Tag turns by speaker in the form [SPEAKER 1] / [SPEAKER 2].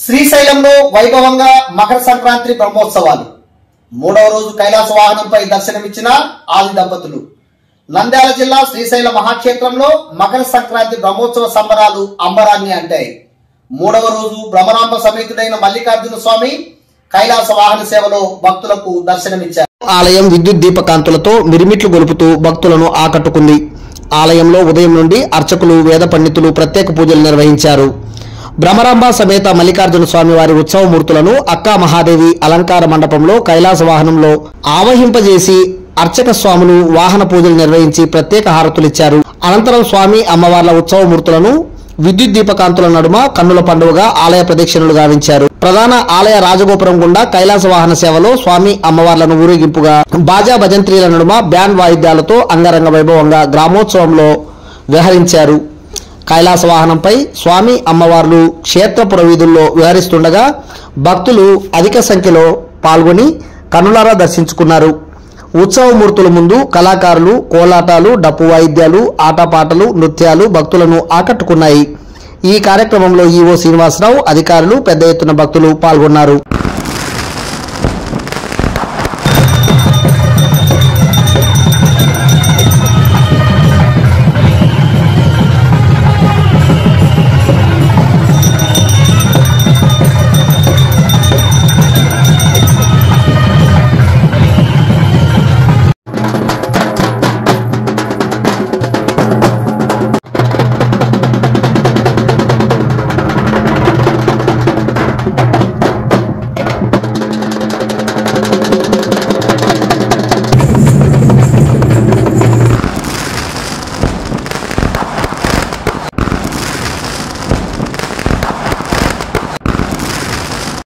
[SPEAKER 1] శ్రీశైలంలో వైభవంగా మకర సంక్రాంతి బ్రహ్మోత్సవాలు మూడవ రోజు కైలాస వాహనంపై దర్శనమిచ్చిన ఆది దంపతులు. నంద్యాల జిల్లా శ్రీశైల మహాక్షేత్రంలో మకర సంక్రాంతి బ్రహ్మోత్సవ సంబరాలు అంబరాన్ని అంటాయి. మూడవ రోజు బ్రహ్మరాంబ సమేతుడైన మల్లికార్జున స్వామి కైలాస వాహన సేవలో భక్తులకు దర్శనమిచ్చారు.
[SPEAKER 2] ఆలయం విద్యుత్ దీపకాంతులతో మిరిమిట్లు గొలుపుతూ భక్తులను ఆకట్టుకుంది. ఆలయంలో ఉదయం నుండి అర్చకులు, వేద పండితులు ప్రత్యేక పూజలు నిర్వహించారు. బ్రహ్మరాంబ సమేత మల్లికార్జున స్వామి వారి ఉత్సవమూర్తులను అక్కా మహాదేవి అలంకార మండపంలో కైలాస వాహనంలో ఆవహింపజేసి అర్చక స్వాములు వాహన పూజలు నిర్వహించి ప్రత్యేక హారతులిచ్చారు. అనంతరం స్వామి అమ్మవార్ల ఉత్సవమూర్తులను విద్యుత్ దీపకాంతుల నడుమ కన్నుల పండుగగా ఆలయ ప్రదక్షిణలు గావించారు. ప్రధాన ఆలయ రాజగోపురం గుండా కైలాస వాహన సేవలో స్వామి అమ్మవార్లను ఊరేగింపుగా బాజా భజంత్రీల నడుమ బ్యాండ్ వాయిద్యాలతో అంగరంగ వైభవంగా గ్రామోత్సవంలో విహరించారు. కైలాస వాహనంపై స్వామి అమ్మవార్లు క్షేత్రపుర వీధుల్లో విహరిస్తుండగా భక్తులు అధిక సంఖ్యలో పాల్గొని కన్నులారా దర్శించుకున్నారు. ఉత్సవమూర్తుల ముందు కళాకారులు, కోలాటాలు, డప్పు వాయిద్యాలు, ఆటపాటలు, నృత్యాలు భక్తులను ఆకట్టుకున్నాయి. ఈ కార్యక్రమంలో ఈవో శ్రీనివాసరావు, అధికారులు, పెద్ద ఎత్తున భక్తులు పాల్గొన్నారు.